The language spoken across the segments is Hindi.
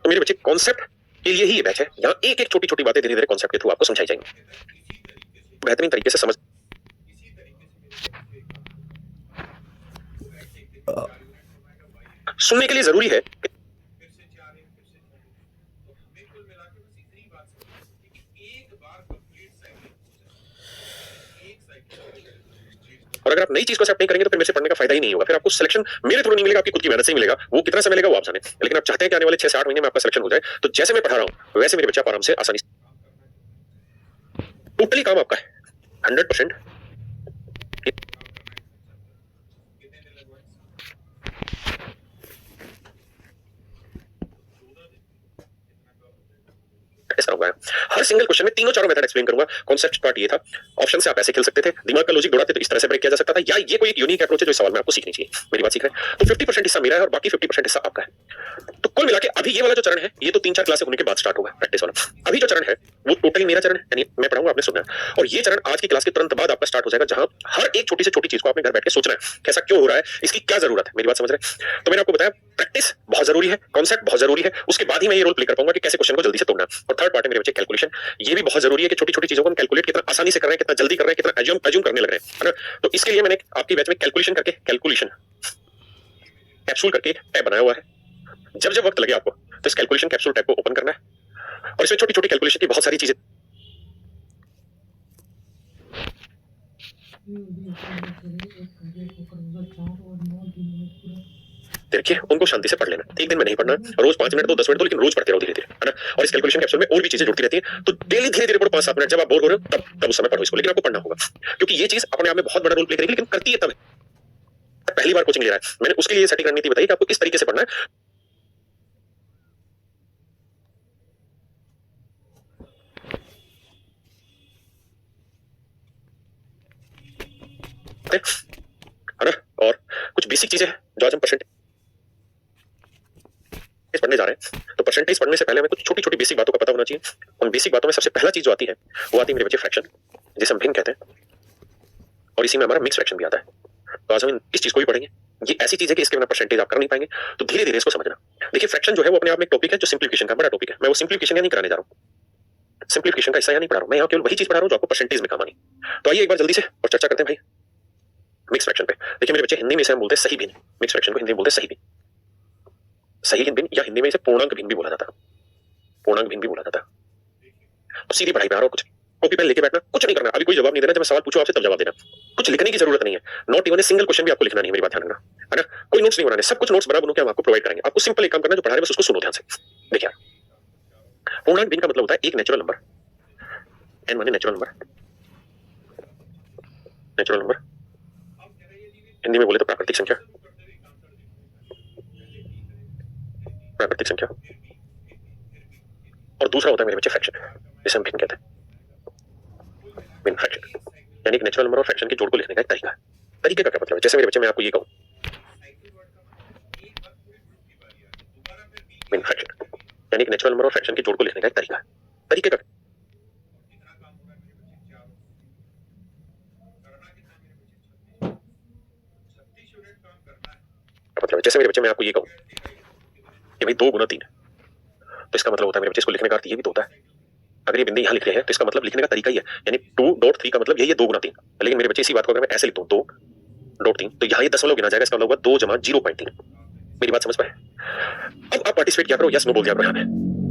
तो मेरे बच्चे कॉन्सेप्ट के लिए ही ये बैच है। यहाँ एक एक छोटी छोटी बातें धीरे धीरे कॉन्सेप्ट के थ्रू आपको समझाई जाएंगी, बेहतरीन तरीके से समझ। सुनने के लिए जरूरी है कि और अगर आप नई चीज को एक्सेप्ट नहीं करेंगे तो फिर मेरे से पढ़ने का फायदा ही नहीं होगा। फिर आपको सिलेक्शन मेरे थ्रू नहीं मिलेगा, आपकी खुद की मेहनत से ही मिलेगा। वो कितना समय मिलेगा वो आप जाने, लेकिन आप चाहते हैं कि आने वाले 6 से 8 महीने में आपका सिलेक्शन हो जाए, तो जैसे मैं पढ़ा रहा हूं वैसे मेरे बच्चे आप आराम से आसानी से, टोटली काम आपका है 100%। हर सिंगल क्वेश्चन में तीनों चारों मेथड एक्सप्लेन करूंगा। कॉन्सेप्ट पार्ट ये था, ऑप्शन से आप ऐसे खेल सकते थे, दिमाग का लॉजिक दौड़ाते तो इस तरह से ब्रेक किया जा सकता था, या ये कोई एक यूनिक अप्रोच है जो सवाल में आपको सीखनी चाहिए। मेरी बात सीख रहे हैं तो 50% हिस्सा मेरा है और बाकी 50% हिस्सा आपका है। तो कुल मिला के अभी ये वाला जो चरण है ये तो 3-4 क्लास होने के बाद स्टार्ट होगा प्रैक्टिस वाला। अभी जो चरण है वो टोटली मेरा चरण है, यानी मैं पढ़ाऊंगा आपने सुनना है, और ये चरण आज की क्लास के तुरंत बाद आपका स्टार्ट हो जाएगा, जहां हर एक छोटी से छोटी चीज को आपने घर बैठ के सोचना है कैसा क्यों हो रहा है, इसकी क्या जरूरत है। मेरी बात समझ रहे हैं? तो मैंने आपको बताया प्रैक्टिस बहुत जरूरी है, कॉन्सेप्ट बहुत जरूरी है, उसके बाद ही मैं ये रोल प्ले कर पाऊंगा कि कैसे क्वेश्चन को जल्दी से तोड़ना। और थर्ड पार्ट है मेरे बच्चे कैलकुलेशन, ये भी बहुत जरूरी है कि छोटी छोटी चीजों को हम कैलकुलेट कितना आसानी से कर रहे हैं, कितना जल्दी कर रहे हैं, कितना एज्यूम करने लग रहे हैं, है ना। तो इसके लिए मैंने आपकी बैच में कैलकुलेशन करके कैलकुलेशन कैप्सूल करके टैब बनाया हुआ है। जब जब वक्त लगे आपको तो इस कैलकुलेशन कैप्सूल टैब को ओपन करना है और इसमें छोटी छोटी कैलकुलेशन की बहुत सारी चीजें देखिए, उनको शांति से पढ़ लेना। एक दिन में नहीं पढ़ना, रोज 5 मिनट दो, 10 मिनट दो, लेकिन रोज पढ़ते रहो धीरे धीरे, है ना। और इस कैलकुलेशन कैप्सूल में और भी चीजें जुड़ती रहती हैं, तो डेली धीरे धीरे पढ़ो 5-7 मिनट। जब आप बोर हो रहे हो तब उस समय पढ़ो इसको, लेकिन आपको पढ़ना होगा, क्योंकि ये चीज अपने आप में बहुत बड़ा रोल प्ले करेगी, लेकिन करती है तब पहली बार कोचिंग ले रहा है। मैंने उसके लिए सेटिंग रणनीति बताई कि आपको किस तरीके से पढ़ना है। है ना, और कुछ बेसिक चीजें जो आज हम परसेंटेज पढ़ने जा रहे हैं, तो परसेंटेज पढ़ने से पहले हमें कुछ छोटी छोटी बेसिक बातों का पता होना चाहिए। उन बेसिक बातों में सबसे पहला चीज जो आती है वो आती है मेरे बच्चे फ्रैक्शन, जिसे हम भिन्न कहते हैं, और इसी में हमारा मिक्स फ्रैक्शन भी आता है। तो आज हम इस चीज को भी पढ़ेंगे। ये ऐसी चीज है कि इसके बिना परसेंटेज आप कर नहीं पाएंगे, तो धीरे धीरे इसको समझना। देखिए फ्रैक्शन जो है वो अपने आप में एक टॉपिक है जो सिंप्लीफिकेशन का बड़ा टॉपिक है। मैं वो सिंप्लीफिकेशन नहीं कराने जा रहा हूँ, सिंप्लीफिकेशन का हिस्सा यहाँ नहीं पढ़ा रहा हूँ, मैं यहाँ केवल वही चीज पढ़ा रहा हूँ जो आपको परसेंटेज में काम आनी। तो आइए एक बार जल्दी से और चर्चा करते हैं भाई मिक्स फ्रैक्शन पे। देखिए मेरे बच्चे, हिंदी में इसे हम बोलते हैं सही भिन्न, मिक्स फ्रैक्शन को हिंदी में बोलते हैं सही भिन्न, सही भिन्न, या हिंदी में इसे पूर्णांक भिन्न भी बोला जाता है, पूर्णांक भिन्न भी बोला जाता है। तो सीधी पढ़ाई पे आ रहा हो, कुछ कॉपी पेन लेके बैठना, कुछ नहीं करना, अभी कोई जवाब नहीं देना, जब मैं सवाल पूछूं आपसे तब जवाब देना, कुछ लिखने की जरूरत नहीं है, not even a single question भी आपको लिखना नहीं है। मेरी बात ध्यान रखना, है ना। कोई नोट्स नहीं बनाने, सब कुछ नोट्स बना बनू के हम आपको प्रोवाइड करेंगे। आपको सिंपल एक काम करना, जो पढ़ा रहे बस उसको सुनो ध्यान से। देखिए पूर्णांक भिन्न का मतलब होता है एक नेचुरल नंबर, एन माने natural number, natural number Hindi में बोले तो प्राकृतिक संख्या, प्राकृतिक संख्या। और दूसरा होता है मेरे बच्चे फ्रैक्शन, जिसे हम भिन्न कहते हैं, भिन्न फ्रैक्शन, यानी नेचुरल नंबर और फ्रैक्शन के जोड़ को लिखने का एक तरीका है। तरीके का क्या मतलब है? जैसे मेरे बच्चे मैं आपको ये कहूं भिन्न फ्रैक्शन, यानी नेचुरल नंबर और फ्रैक्शन के जोड़ को लिखने का एक तरीका है। तरीके का मतलब, जैसे मेरे बच्चे मैं आपको ये कहूं कि भाई 2 गुना 3, तो इसका मतलब होता है मेरे बच्चे इसको लिखने का अर्थ ये भी तो होता है, अगर ये बिंदु यहाँ लिख रहे हैं तो इसका मतलब लिखने का तरीका ही है, यानी 2.3 का मतलब यही है 2 गुना 3। लेकिन मेरे बच्चे इसी बात को अगर मैं ऐसे लिखता हूँ 2.3, तो यहाँ ये दशमलव गिना जाएगा, इसका मतलब होगा 2 जमा 0.3। मेरी बात समझ पाए? अब आप पार्टिसिपेट क्या करो, यस नो बोल दिया करो यहाँ पे,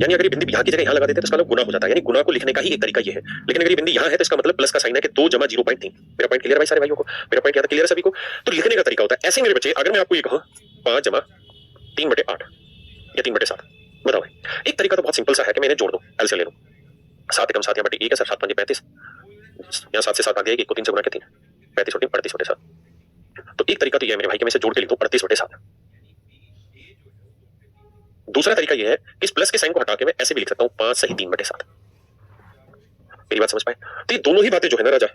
यानी अगर ये बिंदु यहाँ की जगह यहाँ लगा देते तो इसका मतलब गुना हो जाता है, यानी गुना को लिखने का ही एक तरीका ये है। लेकिन अगर ये बिंदु यहाँ है तो इसका मतलब प्लस का साइन है कि 2 जमा 0.3। मेरा पॉइंट क्लियर है भाई सारे भाइयों को? मेरा पॉइंट यहाँ तक क्लियर है सभी को? तो लिखने का तरीका होता है ऐसे। मेरे बच्चे अगर मैं आपको ये कहूँ 5 जमा 3/8 या 3/7, बताओ भाई। एक तरीका तो बहुत सिंपल सा है कि मैं इन्हें जोड़ दूं, एलसीएम ले लूं, 7 एकम 7 यहाँ बटे 1 है सर, 7 5 35, यहाँ 7 से 7 आ गया, 1 को 3 से गुना के 3, 35 और 3 38/7। तो एक तरीका तो ये है मेरे भाई कि मैं इसे जोड़ के लिख दूं 38/7। दूसरा तरीका ये है कि इस प्लस के साइन को हटा के मैं ऐसे भी लिख सकता हूँ 5 सही 3/7। मेरी बात समझ पाए? तो ये दोनों ही बातें जो है ना राजा,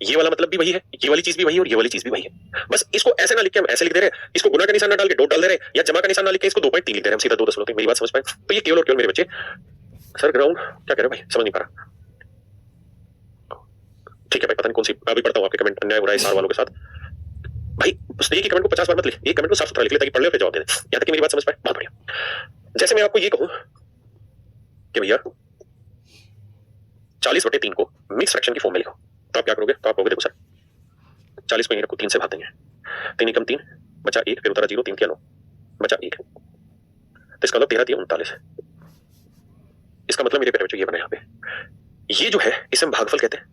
ये वाला मतलब भी वही है, ये वाली चीज भी वही है और ये वाली चीज भी वही है। बस इसको ऐसे ना लिख के हम ऐसे लिख दे रहे हैं, इसको गुना का निशान ना डाल के डॉट डाल दे रहे हैं, या जमा का निशान ना लिख के इसको 2.3 लिख दे रहे हैं, हम सीधा 2 दशमलव। मेरी बात समझ पाए? तो ये केवल और केवल मेरे बच्चे सर ग्राउंड क्या कह रहे हो भाई, समझ नहीं पा रहा। ठीक है भाई, पता नहीं कौन सी, अभी पढ़ता हूँ आपके कमेंट, अन्याय हो रहा है सार वालों के साथ भाई। उस एक ही कमेंट को 50 बार मत लिख, एक कमेंट को साफ सुथरा लिख ले ताकि पढ़ ले फिर जवाब दे दे। यहाँ तक कि मेरी बात समझ पाए? बहुत बढ़िया। जैसे मैं आपको ये कहूं कि भैया 40/3 को मिक्स फ्रैक्शन की फॉर्म में लिखो, तो आप क्या करोगे? तो आप कहोगे देखो सर 40 को यहीं रखो, 3 से भाग देंगे, 3 एकम 3 बचा 1, फिर उतारा 0, 3 3 9 बचा 1, तो इसका मतलब 13 3 39 है। इसका मतलब मेरे प्यारे बच्चों ये बना यहाँ पे, ये जो है इसे हम भागफल कहते हैं,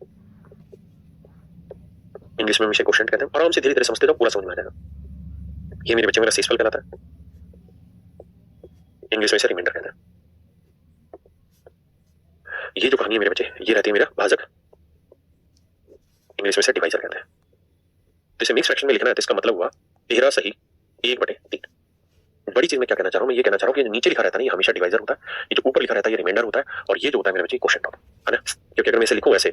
इंग्लिश में इसे क्वोशिएंट कहते हैं। आराम से धीरे धीरे समझते जाओ, पूरा समझ में आ जाएगा। ये मेरे बच्चे मेरा शेषफल कहलाता है, इंग्लिश में इसे रिमाइंडर कहते हैं। ये जो कहानी है मेरे बच्चे, ये रहती है मेरा भाजक, इंग्लिश में इसे डिवाइजर कहते हैं। तो इसे मिक्स फ्रैक्शन में लिखना है, तो इसका मतलब हुआ 13 सही 1/3। बड़ी चीज में क्या कहना चाह रहा हूँ, मैं ये कहना चाह रहा हूँ कि नीचे लिखा रहता है ये हमेशा डिवाइजर होता है, ये जो ऊपर लिखा रहता है ये रिमाइंडर होता है, और ये जो होता है मेरे बच्चे क्वोशिएंट होता है ना। क्योंकि अगर मैं इसे लिखूं ऐसे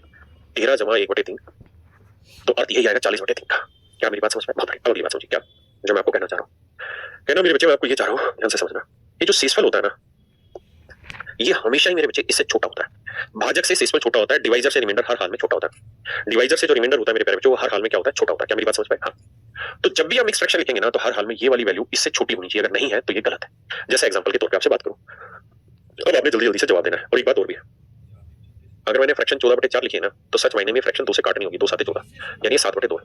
13 जमा 1/3 तो अर्थ यही आएगा 40/3 का। क्या मेरी बात समझ में? बहुत बढ़िया। अगली बात समझिए क्या जो मैं आपको कहना चाह रहा हूँ। कहना मेरे बच्चे मैं आपको ये चाह रहा हूँ, ध्यान से समझना, ये जो शेषफल होता है ना, ये हमेशा ही मेरे बच्चे इससे छोटा होता है। भाजक से शेषफल छोटा होता है, डिवाइजर से रिमाइंडर हर हाल में छोटा होता है। डिवाइजर से जो रिमाइंडर होता है मेरे प्यारे बच्चों, वो हर हाल में क्या होता है? छोटा होता है। क्या मेरी बात समझ में? हाँ। तो जब भी आप मिक्स फ्रैक्शन लिखेंगे ना, तो हर हाल में ये वाली वैल्यू इससे छोटी होनी चाहिए, अगर नहीं है तो ये गलत है। जैसे एग्जांपल के तौर पे आपसे बात करूं, अब आपने जल्दी जल्दी से जवाब देना है। और एक बात और भी है, अगर मैंने फ्रैक्शन 14/4 लिखी है ना, तो सच मायने में फ्रैक्शन 2 से काटनी होगी, 2 7 14, यानी 7/2 है।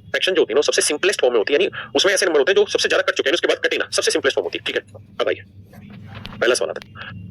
फ्रैक्शन जो होती है ना, सबसे सिंपलेस्ट फॉर्म में होती है, यानी उसमें ऐसे नंबर होते हैं जो सबसे ज्यादा कट चुके हैं, उसके बाद कटे ना, सबसे सिंपलेस्ट फॉर्म होती है। ठीक है, अब आइए पहला सवाल आता है।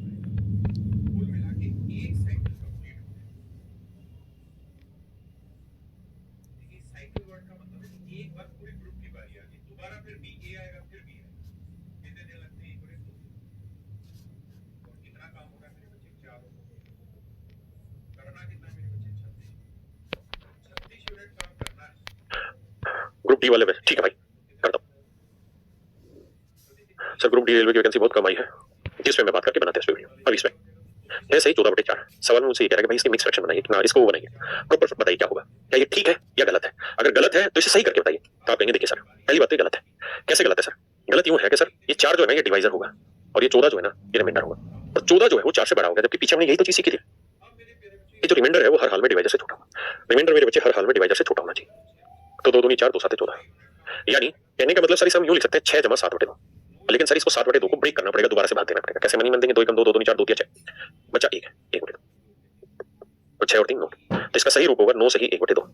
ग्रुप डी वाले में ठीक है भाई, करता हूं सर। ग्रुप डी रेलवे की वैकेंसी बहुत कम आई है, जिस पे मैं बात करके बनाते हैं इस वीडियो। अब इसमें है सही 14/4। सवाल में मुझसे ये कह रहा है कि भाई इसकी मिक्स फ्रैक्शन बनाइए ना, इसको वो बनाइए, प्रॉपर बताइए क्या होगा, क्या ये ठीक है या गलत है। अगर गलत है तो इसे सही करके बताइए। तो आप कहेंगे देखिए सर पहली बात तो ये गलत है। कैसे गलत है सर? गलत यूं है कि सर ये 4 जो है ना ये डिवाइजर होगा, और ये 14 जो है ना ये रिमाइंडर होगा, और 14 जो है वो 4 से बड़ा होगा, जबकि पीछे हमने यही तो चीज सीखी थी। ये जो रिमाइंडर है वो हर हाल में डिवाइजर से छोटा होगा। रिमाइंडर मेरे बच्चे हर हाल में डिवाइजर से छोटा होना चाहिए। तो 2 दूनी 4, 2 7 14, यानी कहने का मतलब सर इसे हम यूं लिख सकते हैं 6 जमा 7/2। लेकिन सर इसको 7/2 को ब्रेक करना पड़ेगा, दोबारा से भाग देना पड़ेगा। कैसे? मनी मन देंगे, 2 एकम 2, 2 दूनी 4, 2 3 6 बचा 1 1/2, तो 6 और 3 9। तो इसका सही रूप होगा 9 सही 1/2।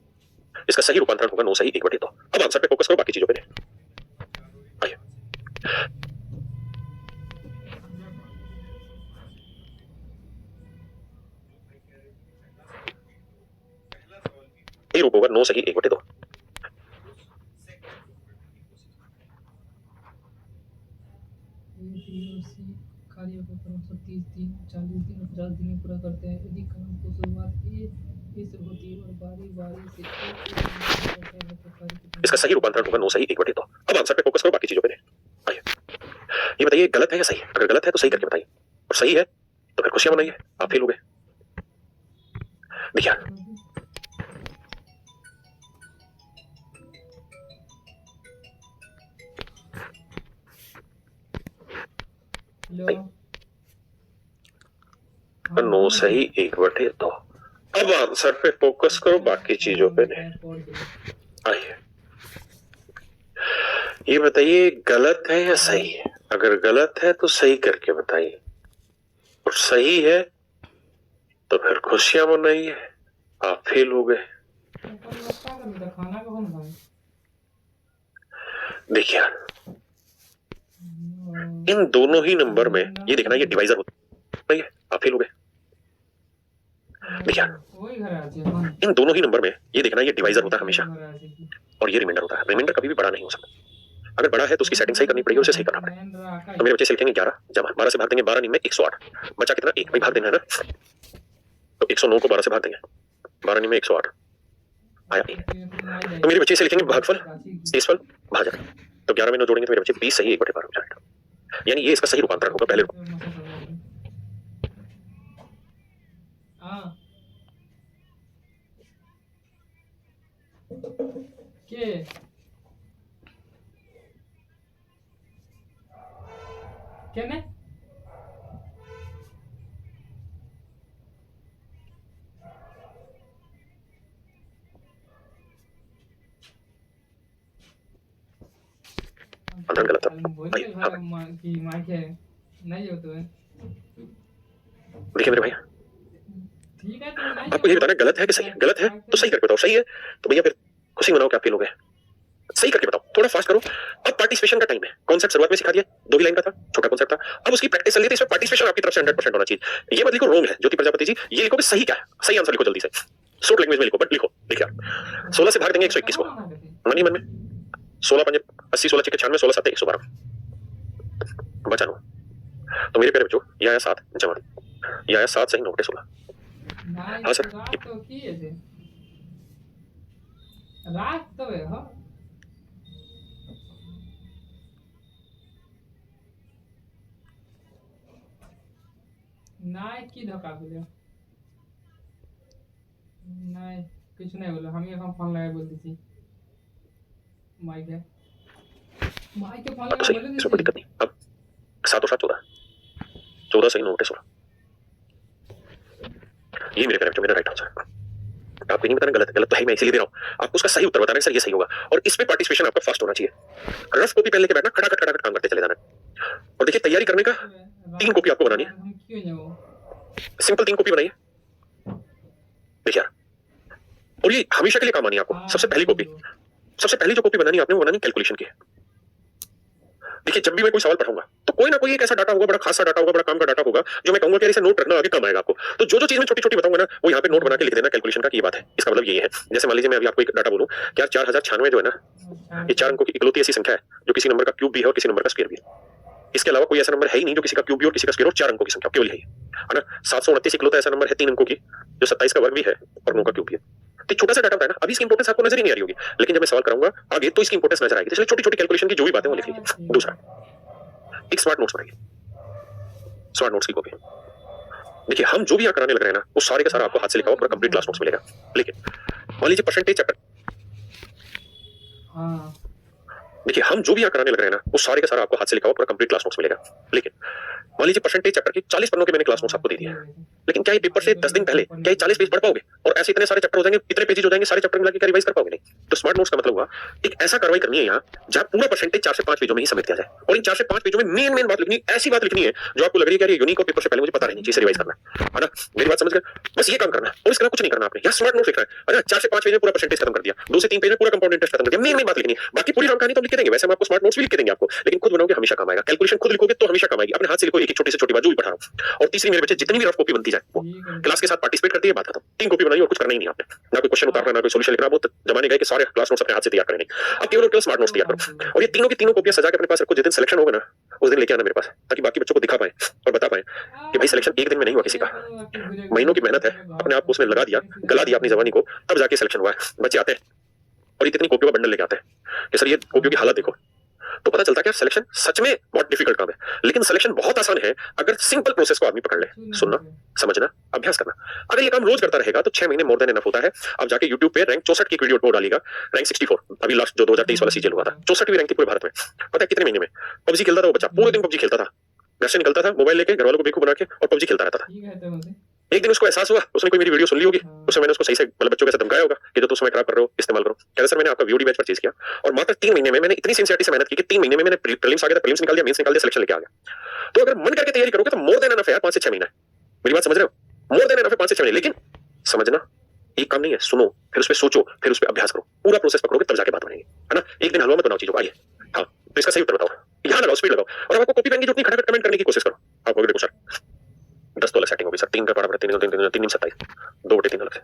इसका सही रूपांतरण होगा 9 सही 1/2। अब आंसर पे फोकस करो, बाकी चीजों पे नहीं। आइए सही रूप होगा 9 सही 1/2। कार्य को क्रमशः 30 दिन 40 दिन और 50 दिन में पूरा करते हैं। यदि काम को शुरुआत ए से होती है और बारी बारी से एक करते हैं तो कार्य कितने इसका सही रूपांतरण होगा 9 सही 1/2। अब आंसर पे फोकस करो, बाकी चीजों पे नहीं। आइए ये बताइए गलत है या सही है? अगर गलत है तो सही करके बताइए, और सही है तो फिर खुशियां मनाइए, आप फेल हो गए। देखिए हेलो 9 सही 1/2। अब आंसर पे फोकस करो, बाकी चीजों पे नहीं। आइए ये बताइए गलत है या सही है? अगर गलत है तो सही करके बताइए, और सही है तो फिर खुशियां मनाइए, आप फेल हो गए। देखिए इन दोनों ही नंबर में ये देखना ये डिवाइजर होता है, आप फेल हो गए। देखिए इन दोनों ही नंबर में ये देखना ये डिवाइजर होता है हमेशा, और ये रिमाइंडर होता है। रिमाइंडर कभी भी बड़ा नहीं हो सकता। अगर बड़ा है तो उसकी सेटिंग सही करनी पड़ेगी, उसे सही करना पड़ेगा। तो मेरे बच्चे से लिखेंगे 11 जमा 12 से भाग देंगे 12 में 108 बचा कितना 1 भाई भाग देना है ना, तो 109 को 12 से भाग देंगे, 12 में 108 आया 1। तो मेरे बच्चे से लिखेंगे भागफल शेषफल भाजक, तो 11 में 9 जोड़ेंगे तो मेरे बच्चे 20 सही 1/12 हो जाएगा। यानी ये इसका सही रूपांतरण होगा पहले के केने अंतरण गलत है। बोलिए हाँ कि माइक है नहीं हो तो है देखिए मेरे भाई, ठीक है तो नहीं आपको ये बताना गलत है कि सही है। गलत है तो सही करके बताओ, सही है तो भैया फिर खुशी मनाओ कि आप फेल हो गए। सही करके बताओ, थोड़ा फास्ट करो। अब पार्टिसिपेशन का टाइम है। कॉन्सेप्ट शुरुआत में सिखा दिया, 2 ही लाइन का था, छोटा कॉन्सेप्ट था। अब उसकी प्रैक्टिस चल रही थी, इसमें पार्टिसिपेशन आपकी तरफ से 100% होना चाहिए। ये मत लिखो रोंग है ज्योति प्रजापति जी, ये लिखो कि सही क्या है। सही आंसर लिखो जल्दी से, शॉर्ट लैंग्वेज में लिखो, बट लिखो। लिखिए 16 से भाग देंगे 121 को, मन ही मन में। 16 पंजे 80, 16 छक्के 96, 16 7 112 बचा 9। तो मेरे प्यारे बच्चों, ये आया 7 जमा, ये आया 7 सही 9 बटे 16। हाँ सर, रात तो की है जे रात तो है हाँ नाय की धक्का बोले नाय कुछ नहीं बोलो हम फोन लगाए बोल दी थी माइक है माइक के फोन तो लगा सही, बोले इसमें कोई दिक्कत नहीं। अब 7 और 7 14, 14 सही 9 बटे 16। ये मेरे प्यारे बच्चों मेरा राइट आंसर है। आपको नहीं बताना गलत है, गलत तो है मैं इसीलिए दे रहा हूँ आपको उसका सही उत्तर बताना है। सर ये सही होगा, और इस पे पार्टिसिपेशन आपका फास्ट होना चाहिए। रफ कॉपी पेन लेके बैठना, खटाखट काम करते चले जाना। और देखिए तैयारी करने का 3 कॉपी आपको बनानी है, हम क्यों नहीं वो सिंपल 3 कॉपी बनाइए। देखिए यार, और ये हमेशा के लिए काम आनी है आपको। सबसे पहली जो कॉपी बनानी है आपने, वो बनानी कैलकुलेशन की है। देखिए जब भी मैं कोई सवाल पढ़ाऊंगा तो कोई ना कोई एक ऐसा डाटा होगा, बड़ा खासा डाटा होगा, बड़ा काम का डाटा होगा, जो मैं कहूंगा कि इसे नोट करना, आगे काम आएगा आपको। तो जो चीज मैं छोटी छोटी बताऊंगा ना, वो यहाँ पे नोट बना के लिख देना कैलकुलेशन का, ये बात है। इसका मतलब यही है, जैसे मान लीजिए मैं अभी आपको एक डाटा बोलूं कि यार 4096 जो है ना, ये 4 अंकों की इकलौती ऐसी संख्या है जो किसी नंबर का क्यूब भी है और किसी नंबर का स्क्वायर भी है। इसके अलावा कोई ऐसा नंबर है ही नहीं जो किसी का क्यूब भी और किसी का स्क्वायर और 4 अंकों की संख्या केवल है ना। 729 इकलौता ऐसा नंबर है 3 अंकों की, जो 27 का वर्ग भी है और 9 का क्यूब भी है। तो छोटा सा डाटा होता है ना, अभी इसकी इंपोर्टेंस आपको नजर ही नहीं आ रही होगी, लेकिन जब मैं सवाल कराऊंगा आगे तो इसकी इंपोर्टेंस नजर आएगी। इसलिए छोटी छोटी कैलकुलेशन की जो भी बातें वो लिख लीजिए। दूसरा, एक स्मार्ट नोट्स बनाइए, स्मार्ट नोट्स की कॉपी। देखिए हम जो भी यहाँ कराने लग रहे हैं ना, वो सारे का सारा आपको हाथ से लिखा हुआ पूरा कंप्लीट क्लास नोट्स मिलेगा। लेकिन मान लीजिए परसेंटेज चैप्टर, देखिए हम जो भी यहाँ कराने लग रहे हैं ना, वो सारे का सारा आपको हाथ से लिखा हुआ पूरा कंप्लीट क्लास नोट्स मिलेगा। लेकिन मान लीजिए परसेंटेज चैप्टर की 40 पन्नों के मैंने क्लास नोट्स आपको दे दिए, लेकिन क्या ये पेपर से 10 दिन पहले क्या ये 40 पेज पढ़ पाओगे? और ऐसे इतने सारे चैप्टर हो जाएंगे, इतने पेजेस हो जाएंगे, सारे चैप्टर मिला के रिवाइज कर पाओगे नहीं। तो स्मार्ट नोट्स का मतलब हुआ एक ऐसा कार्रवाई करनी है यहाँ जहाँ पूरा परसेंटेज 4 से 5 पेजों में ही समेट दिया जाए, और इन 4 से 5 पेजों में मेन बात लिखनी, ऐसी बात लिखनी है जो आपको लग रही है कि ये यूनिक और पेपर से पहले मुझे पता नहीं चीज रिवाइज करना है ना। मेरी बात समझ गए? बस ये काम करना है और इसका कुछ नहीं करना आपने। यहाँ स्मार्ट नोट्स लिखना है। अच्छा 4 से 5 पेज में पूरा परसेंटेज खत्म कर दिया, 2 से 3 पेज में पूरा कंपाउंड इंटरेस्ट खत्म कर दिया, मेन बात लिखनी है। बाकी पूरी कहानी तो लिख के देंगे, वैसे हम आपको स्मार्ट नोट्स भी लिख के देंगे आपको, लेकिन खुद बनाओगे हमेशा काम आएगा। कैलकुलेशन खुद लिखोगे तो हमेशा काम आएगी। अपने हाथ से लिखो, एक छोटी से छोटी बात जो भी पढ़ा रहा हूं। और तीसरी, मेरे बच्चे जितनी भी रफ कॉपी बनती जाए वो क्लास के साथ पार्टिसिपेट करती है, बात खत्म। 3 कॉपी बनाइए और कुछ करना ही नहीं आपने, ना कोई क्वेश्चन उतारना, ना कोई सॉल्यूशन लिखना। बहुत जमाने गए कि सारे क्लास नोट्स अपने हाथ से तैयार करेंगे। अब केवल स्मार्ट नोट्स तैयार करो, और ये तीनों की तीनों कॉपियां सजा के अपने पास रखो। जिस दिन सिलेक्शन होगा ना, उस दिन लेके आना मेरे पास, ताकि बाकी बच्चों को दिखा पाए और बता पाए कि भाई सिलेक्शन एक दिन में नहीं हुआ किसी का, महीनों की मेहनत है, अपने आप को उसमें लगा दिया, गला दिया अपनी जवानी को, तब जाके सिलेक्शन हुआ है। बच्चे आते हैं और इतनी कॉपियों का बंडल लेके आते हैं कि सर ये कॉपियों की हालत देखो, तो पता चलता है कि सिलेक्शन सच में बहुत डिफिकल्ट काम है। लेकिन सिलेक्शन बहुत आसान है अगर सिंपल प्रोसेस को आदमी पकड़ ले, सुनना, समझना, अभ्यास करना। अगर ये काम रोज करता रहेगा तो 6 महीने मोर देन इनफ होता है। अब जाके YouTube पे रैंक 64 की वीडियो वो डालेगा, रैंक 64, अभी लास्ट जो 2023 वाला सीजन हुआ था, 64वीं रैंक थी पूरे भारत में। पता है कितने महीने में? पबजी खेलता था वो बच्चा, पूरे दिन पबजी खेलता था, घर से निकलता था मोबाइल लेके, घर वालों को बेवकूफ बना के, और पबजी खेलता रहता था। एक दिन उसको एहसास हुआ, उसने कोई मेरी वीडियो सुन ली होगी, उसमें मैंने उसको सही से मतलब बच्चों के साथ धमकाया होगा कि जो तुम समय खराब कर रहे हो इस्तेमाल करो। कहते सर मैंने आपका वीडियो बैच परचेज किया और मात्र 3 महीने में मैंने इतनी सिंसियरिटी से मेहनत की कि 3 महीने में मैंने प्रीलिम्स आ गया, प्रीलिम्स निकाल दिया, मेंस निकाल दिया, सिलेक्शन लेके आ गया। तो अगर मन करके तैयारी करोगे तो मोर देन एनफ है यार, 5 से 6 महीना। मेरी बात समझ रहे हो? मोर देन एनफ है 5 से 6 महीने। लेकिन समझना एक काम नहीं है, सुनो, फिर उस पर सोचो, फिर उस पर अभ्यास करो, पूरा प्रोसेस पकड़ोगे तब जाके बात बनेगी, है ना। एक दिन हलवा मत बनाओ चीजों। आइए हाँ, तो इसका सही उत्तर बताओ, यहाँ लगाओ, स्पीड लगाओ, और आपको कॉपी पेन की जरूरत नहीं, खटाखट कमेंट करने की कोशिश करो। आपको देखो सर 10 तो अलग सेटिंग होगी सर, 3 का पढ़ा 3 27, 2/3 अलग से।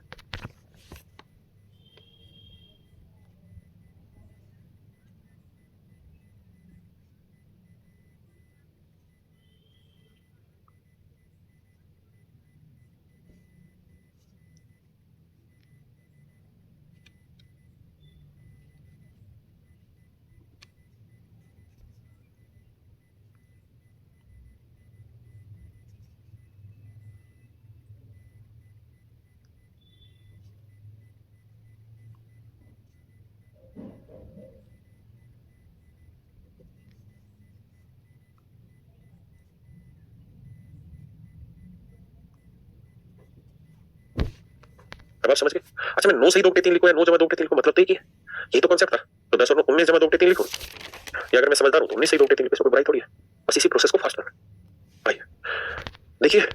अब आप समझ गए? अच्छा मैं 9 सही 2/3 लिखूं या 9 जमा 2/3 लिखूं, मतलब तो एक ही है। यही तो कॉन्सेप्ट था। तो 10 और 9 19 जमा 2/3 लिखूं, या अगर मैं समझदार हूं तो 19 सही 2/3 लिखूं, इसमें कोई बुराई थोड़ी है। बस इसी प्रोसेस को फास्ट करना। देखिए,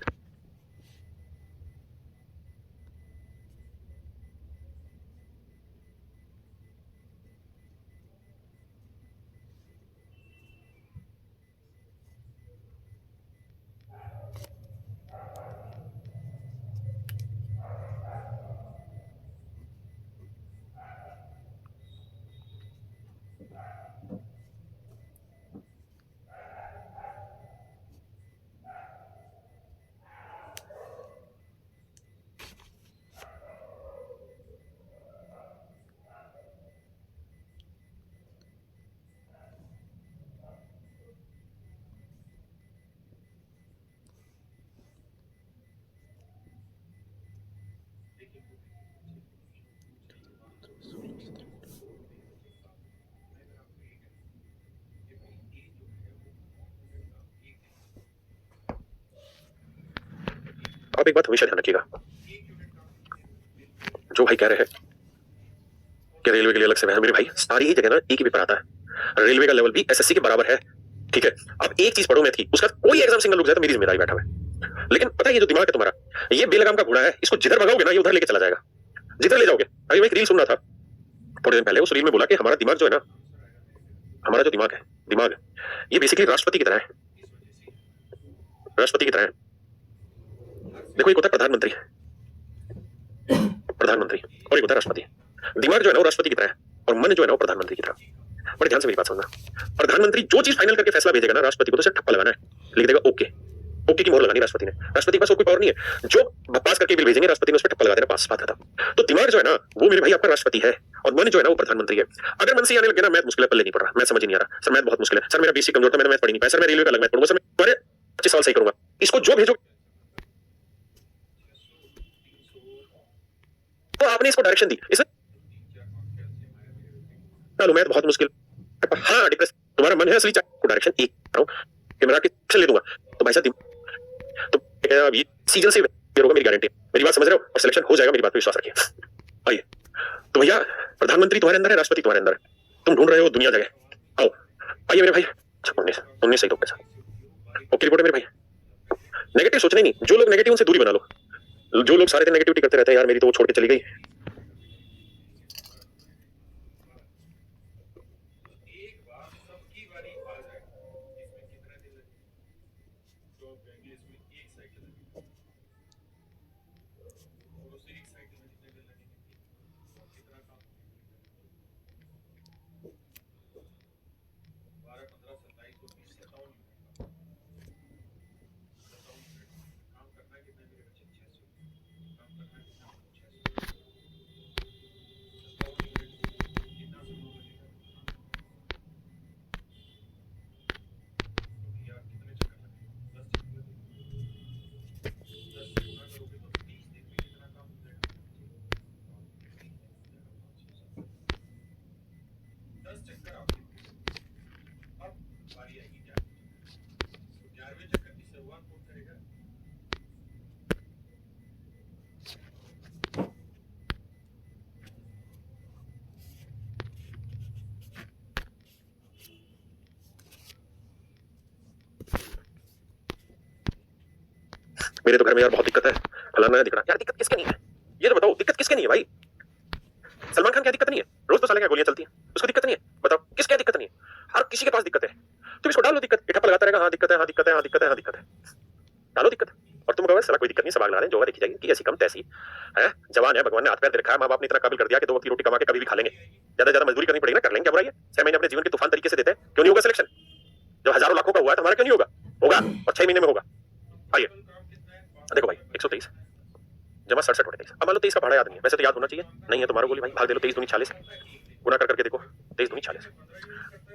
आप एक बात हमेशा ध्यान रखिएगा, जो भाई कह रहे हैं कि रेलवे के लिए अलग से है, मेरे भाई सारी ही जगह ना एक ही पेपर आता है। रेलवे का लेवल भी एसएससी के बराबर है, ठीक है। अब एक चीज पढ़ो मैथ की, उसका कोई एग्जाम सिंगल रुक जाए तो मेरी जिम्मेदारी बैठा हुआ है। लेकिन पता है ये जो दिमाग है तुम्हारा, ये बेलगाम का घोड़ा है, इसको जिधर भगाओगे ना ये उधर लेके चला जाएगा, जिधर ले जाओगे। अभी मैं एक रील सुन रहा था थोड़े दिन पहले, उस रील में बोला कि हमारा दिमाग जो है ना, हमारा जो दिमाग है, दिमाग ये बेसिकली राष्ट्रपति की तरह है, राष्ट्रपति की तरह है। देखो एक होता है प्रधानमंत्री, प्रधानमंत्री, और एक होता है राष्ट्रपति। दिमाग जो है ना वो राष्ट्रपति की तरह है और मन जो है ना वो प्रधानमंत्री की तरह। बड़े ध्यान से मेरी बात सुनना, प्रधानमंत्री जो चीज फाइनल करके फैसला भेजेगा ना राष्ट्रपति को, तो सिर्फ ठप्पा लगाना है, लिख देगा ओके। ओके की मोहर लगानी राष्ट्रपति ने, राष्ट्रपति के पास कोई पावर नहीं है, जो पास करके बिल भेजेंगे राष्ट्रपति ने उस पर ठप्पा लगा देना, पास बात खत्म। तो दिमाग जो है ना वो मेरे भाई आपका राष्ट्रपति है और मन जो है ना वो प्रधानमंत्री है। अगर मन से आने लगे ना मैथ मुश्किल है, पल्ले नहीं पड़ रहा, मैथ समझ ही नहीं आ रहा सर, मैथ बहुत मुश्किल है सर, मेरा बेसिक कमजोर था, मैंने मैथ पढ़ी नहीं पाया सर, मैं रेलवे का अलग मैथ पढ़ूंगा सर, मैं तुम्हारे 25 साल सही करूंगा, इसको जो भेजो तो आपने इसको डायरेक्शन दी, इसे चलो मैथ बहुत मुश्किल, हाँ डिप्रेस तुम्हारा मन है असली को डायरेक्शन एक कि मैं किससे ले दूंगा, तो भाई साहब तो ये सीजन से होगा, मेरी गारंटी, मेरी बात समझ रहे हो, और सिलेक्शन हो जाएगा, मेरी बात पे विश्वास रखिए। आइए तो भैया, प्रधानमंत्री तुम्हारे अंदर है, राष्ट्रपति तुम्हारे अंदर है, तुम ढूंढ रहे हो दुनिया जगह, आओ आइए मेरे भाई। 19 सही तो पैसा ओके रिपोर्ट है मेरे भाई। नेगेटिव सोचना ही नहीं, जो लोग नेगेटिव उनसे दूरी बना लो, जो लोग सारे दिन नेगेटिविटी करते रहते हैं, यार मेरी तो वो छोड़ के चली गई, मेरे तो घर में यार बहुत दिक्कत है, फलाना है, दिख रहा यार, दिक्कत किसके नहीं है, ये तो बताओ दिक्कत किसके नहीं है भाई। सलमान खान क्या दिक्कत नहीं है, रोज तो साले क्या गोलियां चलती हैं, उसको दिक्कत नहीं है, बताओ किस क्या दिक्कत नहीं है, हर किसी के पास दिक्कत है, तुम इसको डालो दिक्कत, ठप्पा लगाता रहेगा, हाँ दिक्कत है, हाँ दिक्कत है, हाँ दिक्कत है, हाँ दिक्कत है, डालो दिक्कत। और तुम कहो सला कोई दिक्कत नहीं, सब आग ला रहे हैं, जो होगा देखी जाएगी, कि ऐसी कम तैसी है, जवान है, भगवान ने हाथ पैर दे रखा है, माँ बाप ने इतना काबिल कर दिया कि 2 वक्त की रोटी कमा के कभी भी खा लेंगे, ज्यादा ज्यादा मजदूरी करनी पड़ेगी ना, कर लेंगे, क्या बुराई है, 6 महीने अपने जीवन के तूफान तरीके से देते हैं, क्यों नहीं होगा सिलेक्शन, जो हजारों लाखों का हुआ है तुम्हारा क्यों नहीं होगा, होगा और 6 महीने में होगा। आइए देखो भाई 123 जमा 67 बटे 23, अब मान लो 23 का पढ़ा याद नहीं है, वैसे तो याद होना चाहिए, नहीं है तुम्हारा गोली भाई, भाग दे लो, 23 दूनी 40, गुना कर करके देखो, 23 दूनी 40,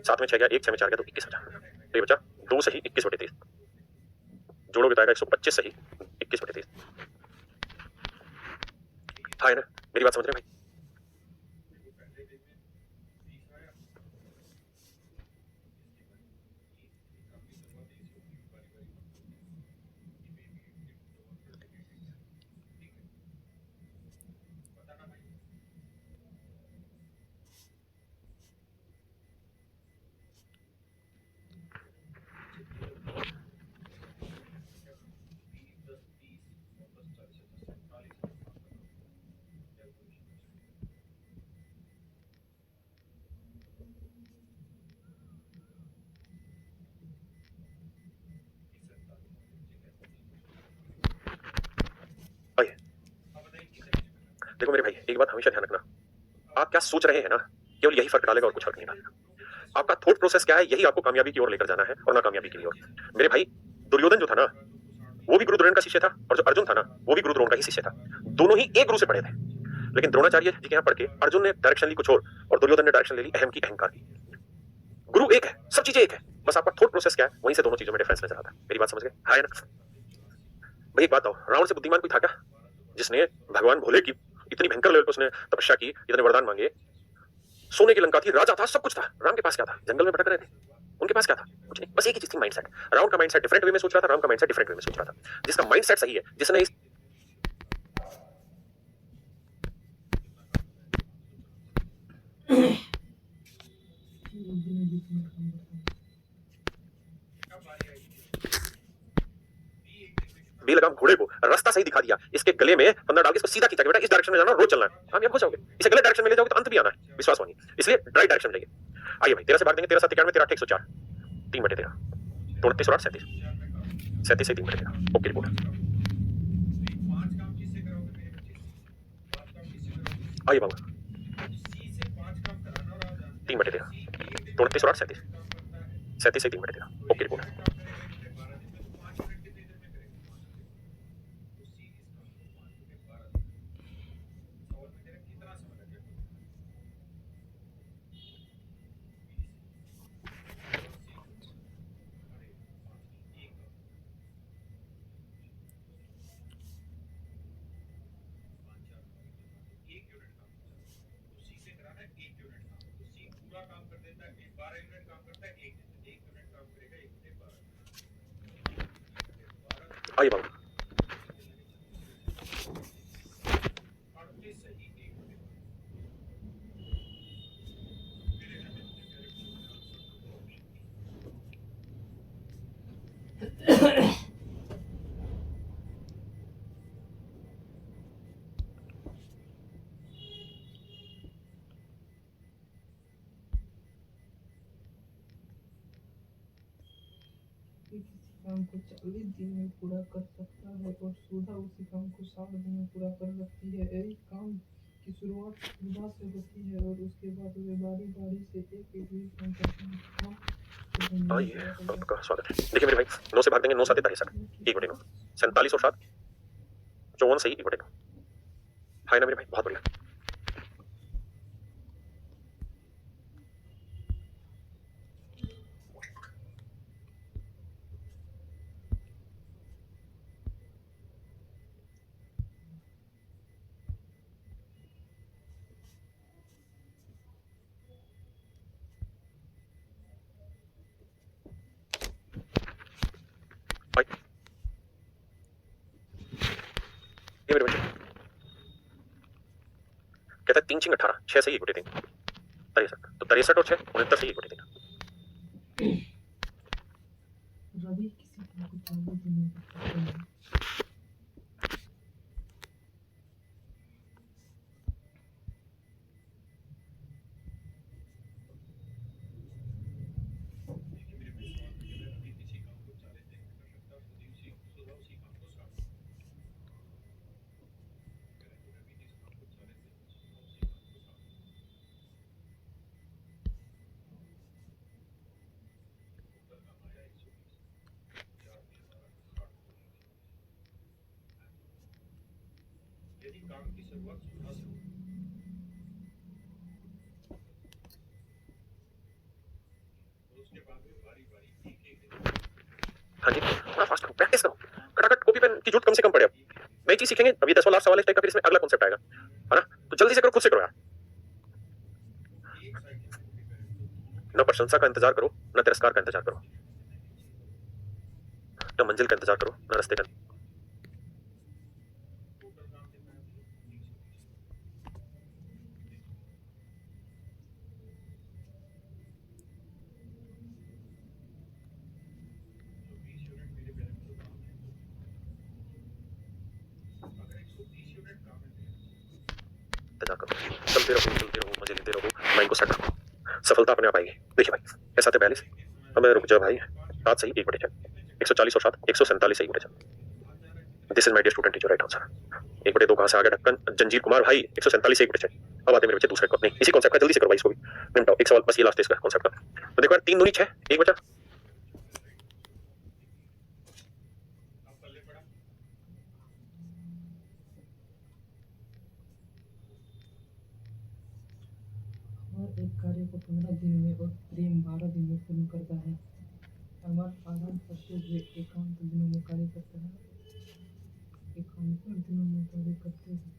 7 में 6 गया, 1 6 में 4 गया, तो 21 बचा, तो ये बचा 2 सही 21 बटे 23, जोड़ोगे तो आएगा 125 सही 21 बटे 23, हाँ है ना, मेरी बात समझ रहे भाई। देखो मेरे भाई, एक बात हमेशा ध्यान रखना, आप क्या सोच रहे हैं ना, केवल यही फर्क डालेगा और कुछ फर्क नहीं डालेगा। आपका थॉट प्रोसेस क्या है, यही आपको कामयाबी की ओर लेकर जाना है और नाकामयाबी की ओर। मेरे भाई, दुर्योधन जो था ना, वो भी गुरु द्रोण का शिष्य था, और जो अर्जुन था ना, वो भी गुरु द्रोण का ही शिष्य था। दोनों ही एक गुरु से पढ़े थे, लेकिन द्रोणाचार्य जी के यहाँ पढ़ के अर्जुन ने डायरेक्शन ली कुछ और दुर्योधन ने डायरेक्शन ले ली अहम की, अहंकार की। गुरु एक है, सब चीजें एक है, बस आपका थॉट प्रोसेस क्या है, वहीं से दोनों चीजों में डिफरेंस नजर आता है। मेरी बात समझ गए? हाँ ना भाई? एक बात बताओ, रावण से बुद्धिमान कोई था क्या, जिसने भगवान भोले की इतनी भयंकर लेवल पर उसने तपस्या की, इतने वरदान मांगे, सोने की लंका थी, राजा था, सब कुछ था। राम के पास क्या था? जंगल में भटक रहे थे, उनके पास क्या था? कुछ नहीं, बस एक ही चीज थी, माइंडसेट। रावण का माइंडसेट डिफरेंट वे में सोच रहा था, राम का माइंडसेट डिफरेंट वे में सोच रहा था। जिसका माइंडसेट सही है, जिसने इस बेलगाम घोड़े को रास्ता सही दिखा दिया, इसके गले में फंदा डाल के इसको सीधा खींचा कि बेटा इस डायरेक्शन में जाना, रोज चलना है, कामयाब हो जाओगे। इसे गलत डायरेक्शन में ले जाओगे तो अंत भी आना है, विश्वास मानिए। इसलिए राइट डायरेक्शन चाहिए। आइए भाई, 13 से भाग देंगे, 13 7 91, 13 8 104, 3/13, 29 और 8 37, 37 से 3/13। Okay report. आइए बाबा, 3/13, 29 और 8 37, 37 से 3/13। Okay report. आइए बाबा, किसी काम को 40 दिन में पूरा कर सकता है और सुधा उसी काम को 60 दिन में पूरा कर सकती है। एक काम की शुरुआत सुधा से होती है और उसके बाद वे बारी बारी से एक एक काम करते हैं। काम आइए, आपका स्वागत है। देखिए मेरे भाई, 9 से भाग देंगे, 9 7 63, 1/9, 47 और 7, 54 सही, 1/9। हाय ना मेरे भाई, बहुत बढ़िया। ये मेरे बच्चे कहता है 3 6 18, 6 सही, 1/3, 63, तो 63 और 6 69 सही, 1/3। रवि किसी काम को 40 दिन में कर सकते हैं। हाँ जी, थोड़ा फास्ट करो, प्रैक्टिस करो, खटाखट कॉपी पेन की जरूरत कम से कम पड़े। अब नई चीज सीखेंगे, अभी 10 लास्ट सवाल इस टाइप का, फिर इसमें अगला कॉन्सेप्ट आएगा, है ना? तो जल्दी से करो, खुद से करो यार। न प्रशंसा का इंतजार करो, न तिरस्कार का इंतजार करो, न मंजिल का इंतजार करो, न रास्ते का। इंतजार करो, चलते रहो, मजे लेते रहो, माइंड को सेट रखो, सफलता अपने आप आएगी। देखिए भाई, ऐसा था 42, अब रुक जा भाई, 7 सही, 1/6, 140 और 7, 147 सही, 1/6। This is my dear student, is your right answer. 1/2 कहां से आ गया ढक्कन, जंजीर कुमार भाई 147 1/6। अब आते हैं मेरे बच्चे दूसरे को, नहीं इसी कॉन्सेप्ट का जल्दी से करवाइए इसको भी निपटाओ। एक सवाल बस ये लास्ट है इसका कॉन्सेप्ट का। तो देखो यार 3 दूनी 6, 1 बचा। और एक कार्य को 15 दिन में और प्रेम 12 दिन में पूर्ण करता है। अमर आराम करते हुए एकांत दिनों में कार्य करता है। एकांत दिनों में कार्य करते हैं,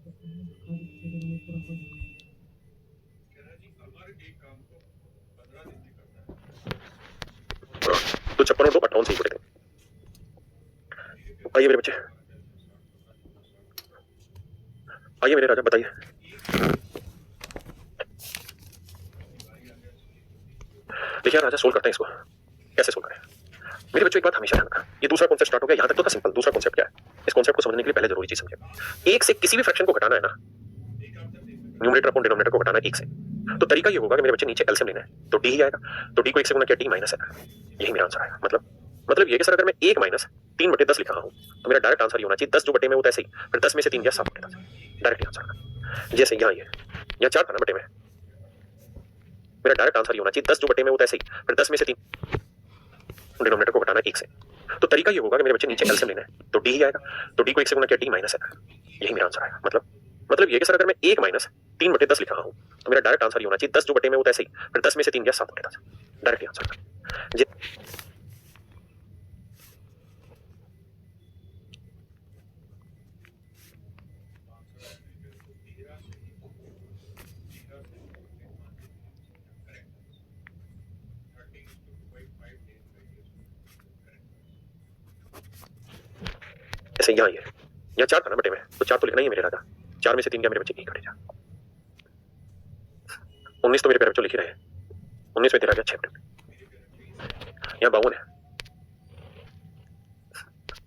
कार्य के दिनों में पूरा हो जाता है। तो 56 और 2 58 सही बोले थे। आइए मेरे बच्चे, आइए मेरे राजा, बताइए। देखिए राजा, सोल्व करते हैं इसको। कैसे सोल्व करें मेरे बच्चों, एक बात हमेशा ध्यान रखना, ये दूसरा कॉन्सेप्ट स्टार्ट हो गया, यहां तक तो था सिंपल। दूसरा कॉन्सेप्ट क्या है, इस कॉन्सेप्ट को समझने के लिए पहले जरूरी चीज समझे। एक से किसी भी फ्रैक्शन को घटाना है ना, न्यूमरेटर अपॉन डिनोमिनेटर को घटाना है 1 से, तो तरीका ये होगा कि मेरे बच्चे नीचे एलसीएम लेना है, तो डी ही आएगा। तो डी को 1 से गुणा किया, डी माइनस है, यही मेरा आंसर आएगा। मतलब ये कि सर अगर मैं 1 माइनस 3/10 लिख रहा हूं तो मेरा डायरेक्ट आंसर ये होना चाहिए 10 जो बटे में वो ऐसे ही, फिर 10 में से 3 गया 7/10, डायरेक्ट आंसर। जैसे यहाँ ये 4 था ना बटे में, मेरा डायरेक्ट आंसर ये होना चाहिए 10 जो बटे में वो ऐसे ही, फिर 10 में से 3 डिनोमिनेटर को घटाना 1 से, तो तरीका ये होगा कि मेरे बच्चे नीचे एलसीएम लेना है, तो डी ही आएगा। तो डी को 1 से गुणा किया, डी माइनस है, यही मेरा आंसर आएगा। मतलब ये कि सर अगर मैं 1 माइनस 3/10 लिख रहा हूं तो मेरा डायरेक्ट आंसर ये होना चाहिए 10 जो बटे में वो ऐसे ही, फिर 10 में से 3 गया 7/10, डायरेक्ट आंसर। ऐसे यहाँ 4 था ना बटे में, तो 4 तो लिखना ही है मेरे राजा। 4 में से 3 क्या मेरे बच्चे, 1 कटेगा। 19 तो मेरे प्यारे बच्चों लिख ही रहे हैं, 19 में तेरा गया 6। यहाँ 52 है,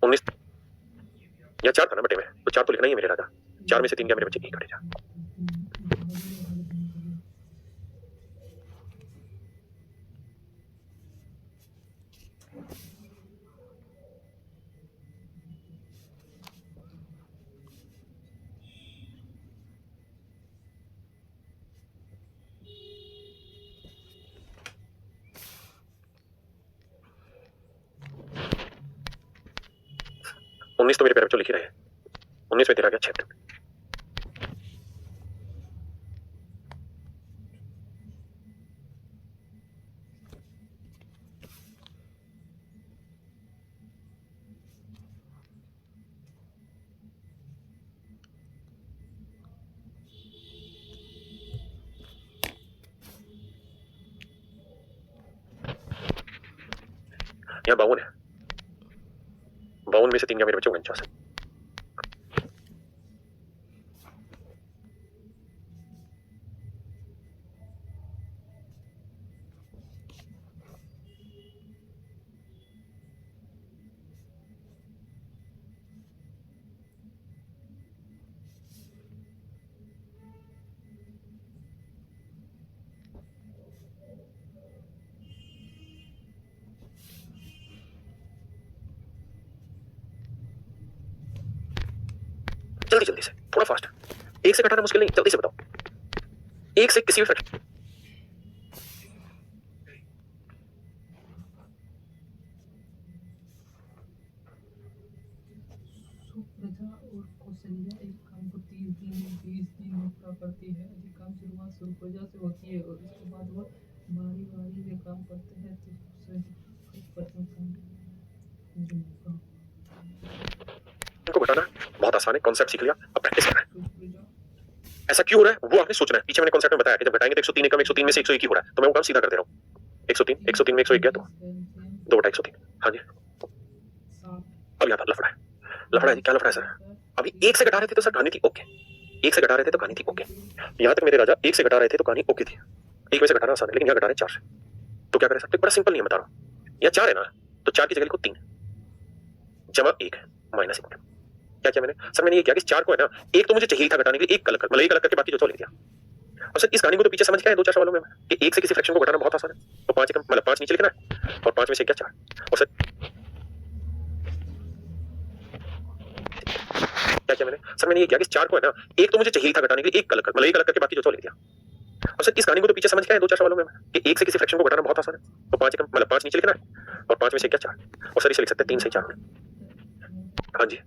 19 यहाँ 4 था ना बटे में, तो 4 तो लिखना ही है मेरे राजा। 4 में से 3 क्या मेरे बच्चे, 1 कटेगा। उन्नीस तो मेरे प्यारे बच्चों लिख ही रहे हैं, 19 में तेरा गया 6। यहाँ 52 है, 52 में से 3 क्या मेरे बच्चे, 49 है। जल्दी से, थोड़ा फास्ट। 1 से घटाना मुश्किल नहीं, जल्दी से बताओ। 1 से किसी भी फ्रैक्शन, सुप्रजा और कौशल्या एक काम को 30 दिन 20 दिन में पूरा करती है। अधिकांश शुरुआत सुप्रजा से होती है और उसके बाद वह बारी बारी से काम करते हैं, तो प्रथम काम इनको घटाना बहुत आसान है, कॉन्सेप्ट सीख लिया, अब प्रैक्टिस करना है। सुप्रजा ऐसा क्यों हो रहा है वो आपने सोचना है। पीछे मैंने कॉन्सेप्ट में बताया कि जब घटाएंगे तो 103 एकम 103 में से 101 ही हो रहा है, तो मैं वो काम सीधा कर दे रहा हूँ। 103 में 101 गया तो 2/103। हाँ जी, अब यहाँ पर लफड़ा है, लफड़ा है जी। क्या लफड़ा है सर? अभी 1 से घटा रहे थे तो सर कहानी थी ओके, 1 से घटा रहे थे तो कहानी थी ओके, यहाँ तक मेरे राजा 1 से घटा रहे थे तो कहानी ओके थी। 1 में से घटाना आसान है, लेकिन यहाँ घटा रहे 4 से, तो क्या करें सर? बड़ा सिंपल नहीं है, बता रहा हूँ। यहाँ 4 है ना, तो 4 की जगह लिखो 3 जमा 1 माइनस 1। क्या किया मैंने सर? मैंने ये किया कि 4 को है ना, 1 तो मुझे चाहिए था घटाने के लिए, 1 अलग कर, मतलब 1 अलग करके बाकी जो लिख दिया। और सर इस कहानी को तो पीछे समझ गया है 2-4 सवालों में कि 1 से किसी फ्रैक्शन को घटाना बहुत आसान है। तो 5 मतलब 5 नीचे लिखना है और 5 में से क्या 4। और सर क्या किया मैंने सर, मैंने ये किया कि इस 4 को है ना, एक तो मुझे चाहिए था घटाने के लिए, एक अलग कर, मतलब एक अलग करके बाकी जो लिख दिया। और सर इस कहानी को तो पीछे समझ गया है 2-4 सवालों में कि एक से किसी फ्रैक्शन को घटाना बहुत आसान है। तो 5 मतलब 5 नीचे लिखना है और 5 में से क्या 4, और सर इसे लिख सकते हैं 3 से 4 में। हाँ जी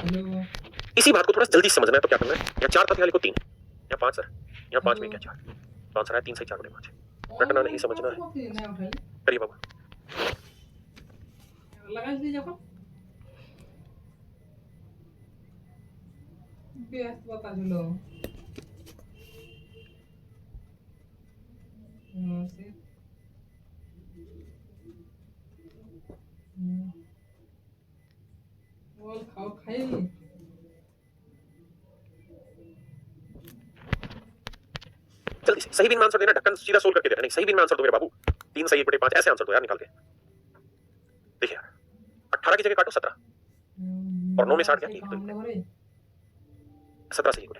हेलो इसी बात को थोड़ा जल्दी समझना है तो क्या करना है, या 4 था तो यहाँ लिखो 3 या 5 सर, या 5 में क्या 4, तो आंसर है 3 से 4 बटे 5। रटना नहीं समझना है, करिए बाबू। लगा लीजिए যখন ব্যস্ত কথা ছিল সে বল খাও খাইলি जल्दी से सही बिन में आंसर देना, ढक्कन सीधा सोल करके देना, नहीं सही बिन में आंसर दो मेरे बाबू, 3 सही 1/5 ऐसे आंसर दो यार निकाल के। देखिए यार 18 की जगह काटो 17 और 9 में 60 गया, 17 सही हो।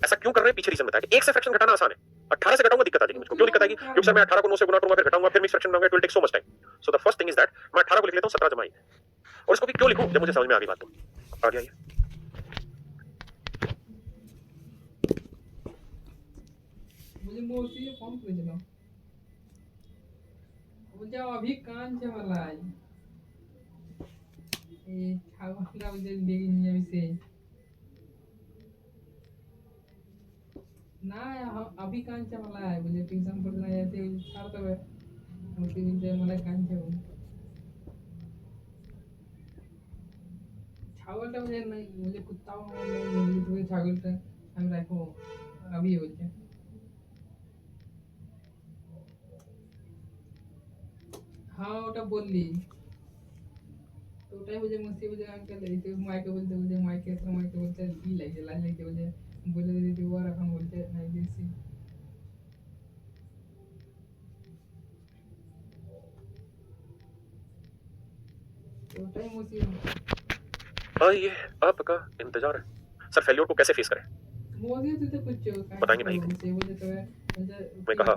ऐसा क्यों कर रहे हैं पीछे रीजन बताया कि एक से फ्रैक्शन घटाना आसान है, 18 से घटाऊंगा दिक्कत आ जाएगी मुझको। क्यों दिक्कत आएगी? क्योंकि सर मैं 18 को 9 से गुना करूंगा फिर घटाऊंगा फिर मिक्स फ्रैक्शन बनाऊंगा, it will take so much time. So the first thing is that मैं 18 को लिख लेता हूं 17 जमा 1, और इसको भी क्यों लिखूं जब मुझे समझ में आ गई बात। तो आ गया ये मुझे मोसी फॉर्म भेजना मुझे अभी कान से वाला है ये छावला मुझे लेगी नहीं से ना अभी कान से वाला है मुझे ट्यूशन पढ़ना जाते छाड़ तो मुझे मुझे मला कान से छावलটা मुझे नहीं मुझे कुत्ता नहीं मुझे तो छावलটা আমি রাখো अभी বলছে हाँ ওটা বললি তো ওটাই বুঝে মস্তি বুঝে আঙ্কেল এই তো মাইকে বলতে বুঝে মাইকে বলতে ই লাগছে লাল লাগছে বুঝে বলে দিদি ওর এখন বলতে নাই দিয়েছি तो ওটাই মস্তি आइए आपका इंतजार है। सर फेल्योर को कैसे फेस करें मोदी तो कुछ बताएंगे भाई से मुझे तो मैं कहा,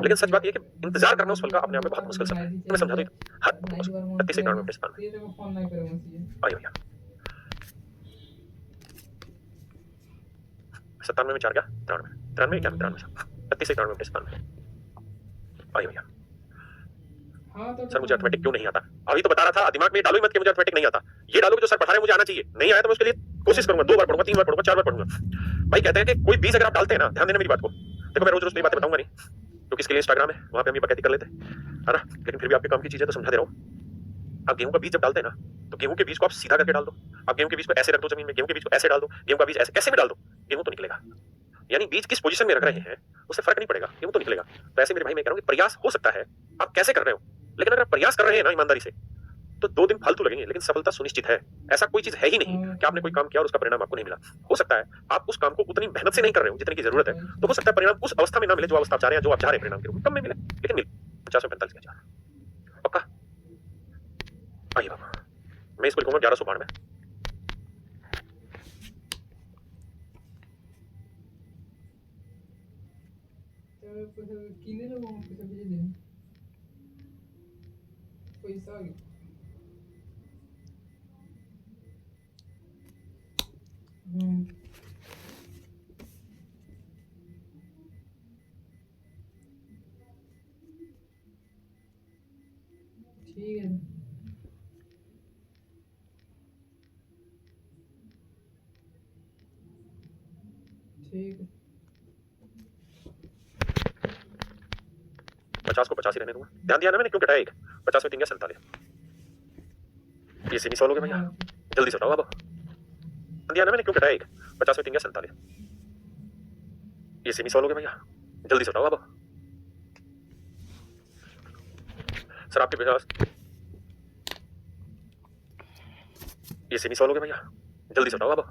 लेकिन सच बात ये कि इंतजार करना उस पल का अपने आप में बहुत मुश्किल समय है। मैं समझा दूं हद 31 से 93 मिनट ये तो फोन नहीं करे मुझे आइए भैया 97 में 4 क्या 93 93 क्या 93 31 से 93 मिनट आइए भैया। हाँ तो सर मुझे अर्थमेटिक क्यों नहीं आता, अभी तो बता रहा था, दिमाग में डालो ही मत कि मुझे अर्थमेटिक नहीं आता। ये डालो कि जो सर पढ़ा रहे हैं मुझे आना चाहिए, नहीं आया तो मैं उसके लिए कोशिश करूंगा, 2 बार पढ़ूंगा 3 बार पढ़ूंगा 4 बार पढ़ूंगा। भाई कहते हैं कि कोई बीज अगर आप डालते हैं ना, ध्यान देना मेरी बात को, देखो मैं रोज रोज नई बातें बताऊंगा नहीं क्योंकि इसके लिए इंस्टाग्राम है, वहां पे हम ये बकैती कर लेते हैं है ना, लेकिन फिर भी आपके काम की चीजें तो समझा दे रहा हूँ। आप गेहूं का बीज जब डालते हैं ना, तो गेहूं के बीज को आप सीधा करके डाल दो, आप गेहूं के बीज को ऐसे रख दो जमीन में, गेहूं के बीज को ऐसे डाल दो, गेहूं का बीज ऐसे कैसे भी डाल दो, गेहूं तो निकलेगा। यानी बीज किस पोजीशन में रख रहे हैं उससे फर्क नहीं पड़ेगा, गेहूं तो निकलेगा। तो ऐसे मेरे भाई मैं कह रहा हूँ प्रयास हो सकता है आप कैसे कर रहे हो, लेकिन अगर प्रयास कर रहे हैं ना ईमानदारी से तो 2 दिन फालतू लगेंगे लेकिन सफलता सुनिश्चित है। ऐसा कोई चीज है ही नहीं कि आपने कोई काम किया और उसका परिणाम आपको नहीं मिला। हो सकता है आप उस काम को उतनी मेहनत से नहीं कर रहे हो जितनी की जरूरत है, तो हो सकता है परिणाम उस अवस्था में ना मिले जो अवस्था आप चाह रहे हैं, जो आप चाह रहे हैं परिणाम के रूप में कम में मिले, लेकिन मिले 50-45 का 4 पक्का। आइए बाबा मैं इसको लिखूंगा 1192। तो यार पैसा किने लोगों को पैसा भेज दें पैसा आ गया ठीक है ठीक है 50 को 50 ही रहने दूंगा। ध्यान दिया ना मैंने, क्यों घटाया एक? 50 में 3 गया 47। ये से नहीं सॉल्व हो गया भैया, हाँ जल्दी से उठाओ अब। ध्यान दिया ना मैंने, क्यों घटाया एक? 50 में 3 गया 47। ये से नहीं सॉल्व हो गया भैया, जल्दी से उठाओ अब। सर आपके पास ये से नहीं सॉल्व हो गया भैया, जल्दी से उठाओ अब।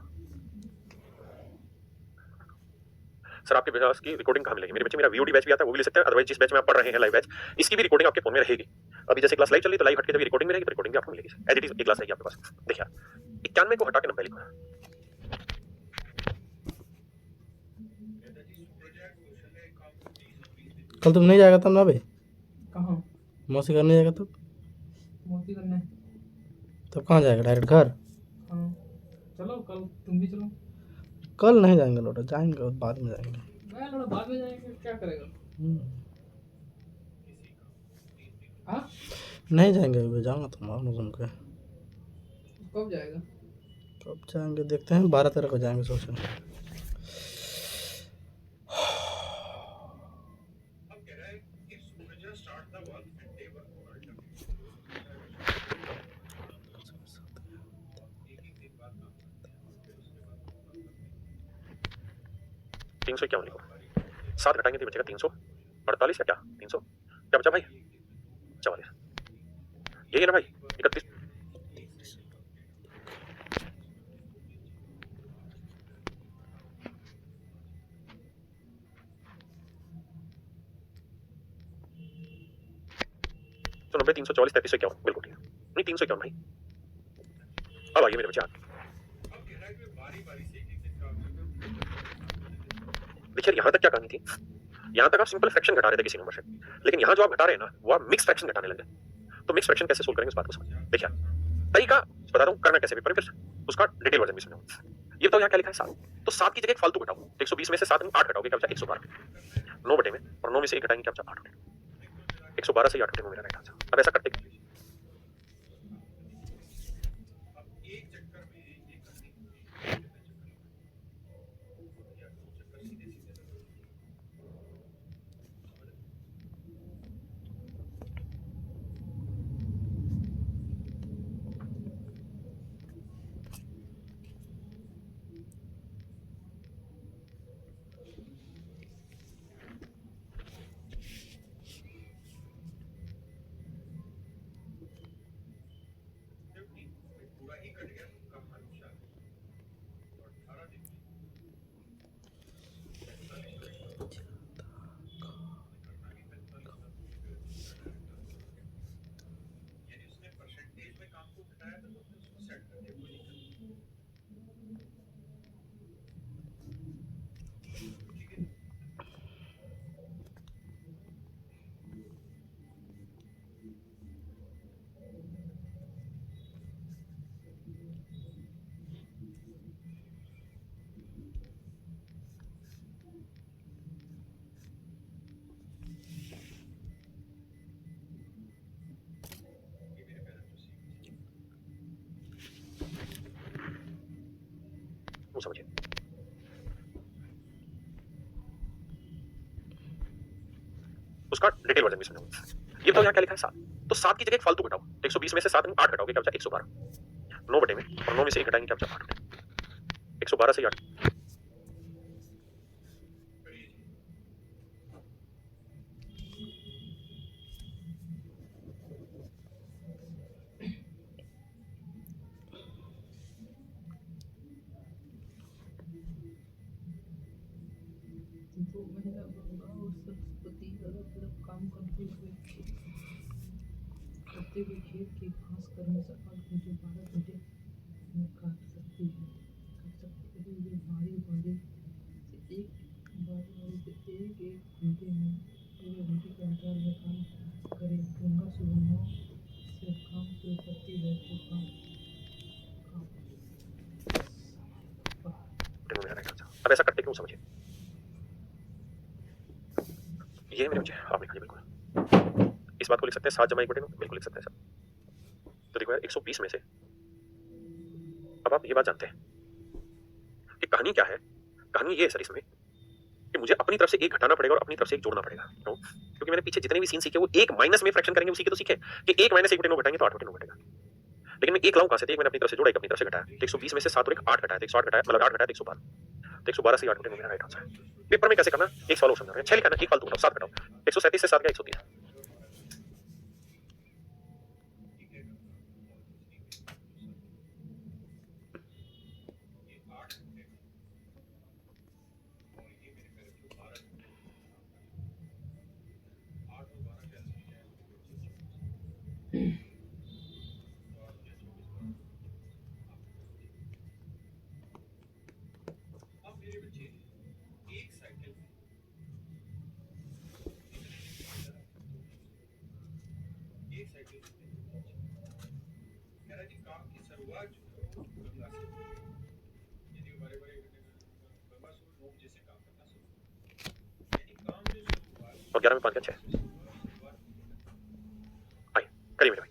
सर आपके पास की रिकॉर्डिंग कहाँ मिलेगी? मेरे बच्चे, मेरा वीओडी बैच भी आता है, वो भी ले सकते हैं। अदरवाइज जिस बैच में आप पढ़ रहे हैं लाइव बैच, इसकी भी रिकॉर्डिंग आपके फोन में रहेगी। अभी जैसे क्लास लाइव चल रही है तो लाइव हटके जब रिकॉर्डिंग में रहेगी तो रिकॉर्डिंग भी आपको मिलेगी। एज इट इज एक क्लास रहेगी आपके पास। देखिए 91 को हटा के 90 लिखो। कल तुम नहीं जाएगा तब ना भाई, कहाँ मौसी करने जाएगा तब मोती करना है तब कहाँ जाएगा? डायरेक्ट घर? हाँ चलो कल तुम भी चलो कल नहीं जाएंगे लौटा, जाएंगे और बाद में जाएंगे। मैं लड़ा बाद में जाएंगे क्या करेगा हाँ नहीं जाएंगे अभी, जाऊँगा तुम आओ ना घूम के। कब जाएगा कब जाएंगे देखते हैं, 12-13 को जाएंगे सोच रहे हैं। तीन सौ इक्यावन लिखो। 7 घटाएंगे तो बचेगा 348 या क्या? 300 क्या बचा भाई? 44। यही है ना भाई? 31। तो 90 344 3351 बिल्कुल ठीक है। नहीं 351 भाई। अब आइए मेरे बच्चे आगे। देखिए यहाँ तक क्या कहानी थी? यहाँ तक आप सिंपल फ्रैक्शन घटा रहे थे किसी नंबर से, लेकिन यहाँ जो आप घटा रहे हैं ना वो आप मिक्स फ्रैक्शन घटाने लगे। तो मिक्स फ्रैक्शन कैसे सोल्व करेंगे उस बात को समझिए। देखिए तरीका बता रहा हूँ, करना कैसे भी, पर फिर उसका डिटेल वर्जन भी समझाऊँ। ये बताओ यहाँ क्या लिखा है 7, तो 7 की जगह एक फालतू घटाओ। 120 में से 7 में 8 घटाओगे क्या बचा? 112। 9 बटे में और 9 में से 1 घटाएंगे क्या बचा? 8 बटे। 112 से 8 घटे मेरा राइट आंसर। अब ऐसा करते वो समझिए। उसका डिटेल वर्जन भी समझाऊँ। ये बताओ यहाँ क्या लिखा है 7, तो 7 की जगह एक फालतू घटाओ। 120 में से 7 में 8 घटाओगे क्या बचा? 112। 9 बटे में और 9 में से 1 घटाएंगे क्या बचा? 8 बटे। 112 से 8। जो महिला गंगा और सरस्वती अलग अलग काम करते हुए खेत की घास करने से 8 घंटे 12 घंटे में काट सकती है ये बारी बारी से एक एक घंटे में 1 घंटे के अंतराल में काम करें। गंगा सुबह 9 से काम शुरू करती है तो काम काम घुटने में मेरा राइट आंसर। अब ऐसा करते क्यों समझिए, ये मेरे बच्चे आप लिख लीजिए बिल्कुल। इस बात को लिख सकते हैं 7 जमा 1/9 बिल्कुल लिख सकते हैं सर। तो देखो यार 120 में से अब आप ये बात जानते हैं कि कहानी क्या है। कहानी ये है सर इसमें कि मुझे अपनी तरफ से एक घटाना पड़ेगा और अपनी तरफ से एक जोड़ना पड़ेगा। क्यों? क्योंकि मैंने पीछे जितने भी सीन सीखे वो एक माइनस में फ्रैक्शन करेंगे, उसी के तो सीखे कि 1 माइनस 1/9 घटाएंगे तो 8/9 घटेगा। लेकिन मैं एक लाऊं कहां से? एक मैंने अपनी तरफ से जोड़ा, एक अपनी तरफ से घटाया। तो 120 में से 7 और 1 8 घटाया, तो 108 घटाया, मतलब 8 घटाया तो 112। तो 112 से 8/9 मेरा राइट आंसर है। पेपर में कैसे करना, एक सवाल और समझा रहे हैं। 6 लिखा ना, एक फालतू घटाओ, 7 घटाओ। 137 से 7 गया 130। और 11 में 5 गया 6। आइए करिए मेरे भाई।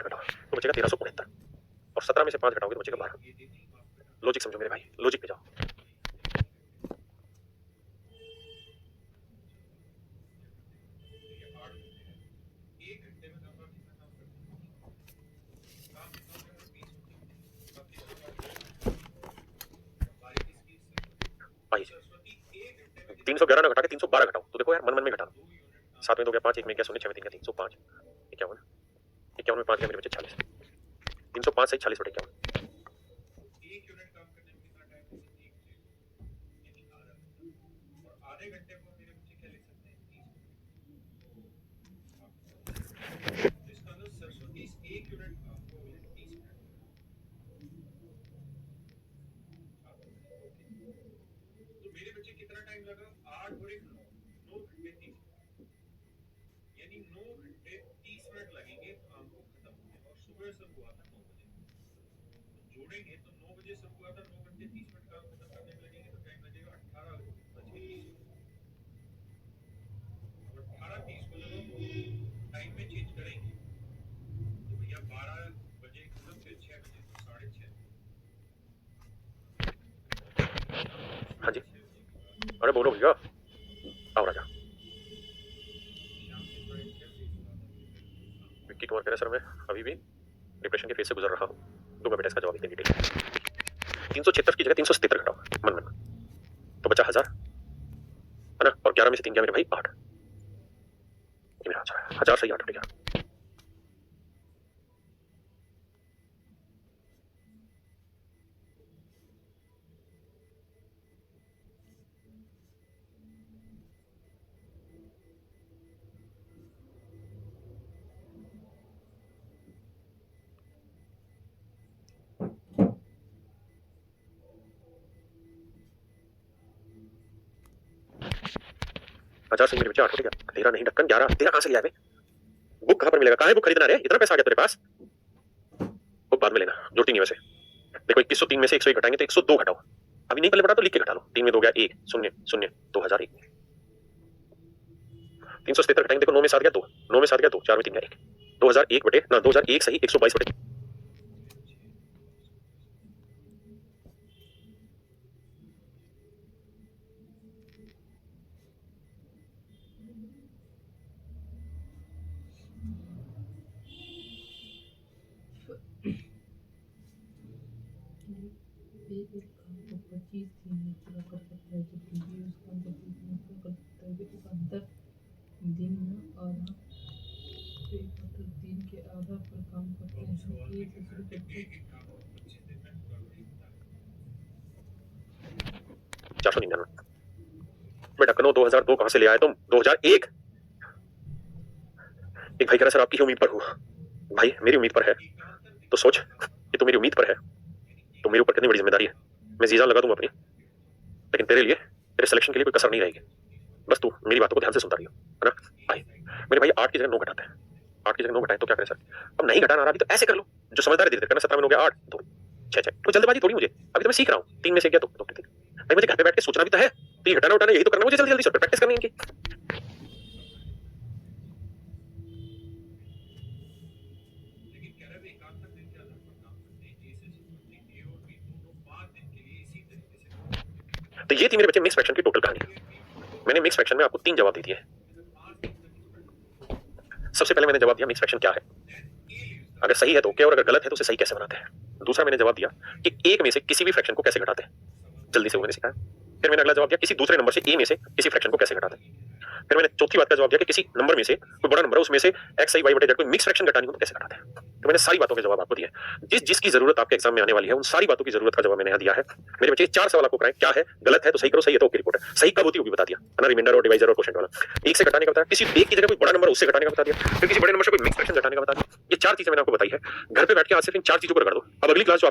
घटाओ तो बचेगा 1375 और 17 में से 5 घटाओगे तो बचेगा 12। लॉजिक समझो मेरे भाई, लॉजिक पे जाओ। आइए 311 ना घटा के 312 घटाओ तो देखो यार मन मन में घटा लो। 7 में 2 गया 5, 1 में गया 0, 6 में 3 गया 305, 51, 51 में 5 गया मेरे बच्चे 40, 305 सही 40 बटे 51। हाँ जी, अरे बोलो भैया, आओ राजा। विक्की कुमार कह रहे सर मैं अभी भी डिप्रेशन के फेज से गुजर रहा हूँ। दूंगा बेटा इसका जवाब इतनी डिटेल। 376 की जगह 377 घटाओ मन मन, तो बचा 1000 है ना, और 11 में से 3 गया मेरे भाई 8। ये मेरा आंसर है, 1000 सही 8 बटे 11। हजार सही मेरे बच्चे 8 बटे 11। 13 नहीं ढक्कन 11, 13 कहां से लिया है? बुक कहां पर मिलेगा? कहां है बुक खरीदना रे? इतना पैसा आ गया तेरे पास? बुक बाद में लेना, जोड़ती नहीं वैसे। देखो 2103 में से 101 घटाएंगे तो 102 घटाओ। अभी नहीं पहले बता तो लिख के घटा लो। 3 में 2 गया 1, 0, 0, 2001। 377 घटाएंगे, देखो 9 में 7 गया 2, 9 में 7 गया 2, 4 में 3 गया 1, 2001 बटे ना 2001 सही 122 बटे। एक काम को 25 दिन में पूरा कर सकता है, जबकि बी उस काम को 30 दिन में पूरा कर सकता है। इस अंतर दिन में आधा पे मतलब दिन के आधा पर काम करते हैं। हम ए से शुरू करके 499। बेटा कनो 2002 कहां से ले आए तुम? 2001। एक भाई कह रहा सर आपकी ही उम्मीद पर हूँ। भाई मेरी उम्मीद पर है तो सोच कि तू मेरी उम्मीद पर है तो मेरे ऊपर कितनी बड़ी जिम्मेदारी है। मैं जी जान लगा दूंगा अपनी, लेकिन तेरे लिए, तेरे सिलेक्शन के लिए कोई कसर नहीं रहेगी। बस तू मेरी बातों को ध्यान से सुनता रहियो, है ना भाई? मेरे भाई 8 की जगह 9 घटाते हैं। 8 की जगह 9 घटाए तो क्या करें सर? अब नहीं घटाना आ रहा अभी तो ऐसे कर लो जो समझदार है, धीरे करना। 17 में हो गया 8 2 6 6। कोई जल्दबाजी थोड़ी मुझे, अभी तो मैं सीख रहा हूँ। 3 में से गया तो भाई मुझे घर पे बैठ के सोचना भी तो है। तो ये घटाना उठाना यही तो करना मुझे, जल्दी जल्दी से प्रैक्टिस करनी है इनकी। तो ये थी मेरे बच्चे मिक्स फ्रैक्शन की टोटल कहानी। मैंने मिक्स फ्रैक्शन में आपको 3 जवाब दे दिए। सबसे पहले मैंने जवाब दिया मिक्स फ्रैक्शन क्या है, अगर सही है तो ओके, और अगर गलत है तो उसे सही कैसे बनाते हैं। दूसरा मैंने जवाब दिया कि एक में से किसी भी फ्रैक्शन को कैसे घटाते हैं, जल्दी से वो मैंने सिखाया। फिर मैंने अगला जवाब दिया किसी दूसरे नंबर से ए में से किसी फ्रैक्शन को कैसे घटाते हैं। फिर मैंने चौथी बात का जवाब दिया कि किसी नंबर में से कोई बड़ा नंबर है उसमें से एक्स आई वाई बटे जेड कोई मिक्स फ्रैक्शन घटानी हो तो कैसे घटाते हैं। तो मैंने सारी बातों के जवाब आपको दिए। जिसकी जरूरत आपके एग्जाम में आने वाली है उन सारी बातों की जरूरत का जवाब मैंने यहाँ दिया है। मेरे बच्चे 4 सवाल आपको कराएं, क्या है, गलत है तो सही करो, सही है तो ओके रिपोर्ट है। सही कब होती है वो भी बता दिया, है ना, रिमाइंडर और डिवाइजर और क्वोशिएंट वाला। एक से घटाने का बताया, किसी एक की जगह कोई बड़ा नंबर उससे घटाने का बता दिया, फिर किसी बड़े नंबर से कोई मिक्स फ्रैक्शन घटाने का बता दिया। ये 4 चीजें मैंने आपको बताई है। घर पे बैठ के आज सिर्फ इन 4 चीजों को कर दो। अब अगली क्लास जो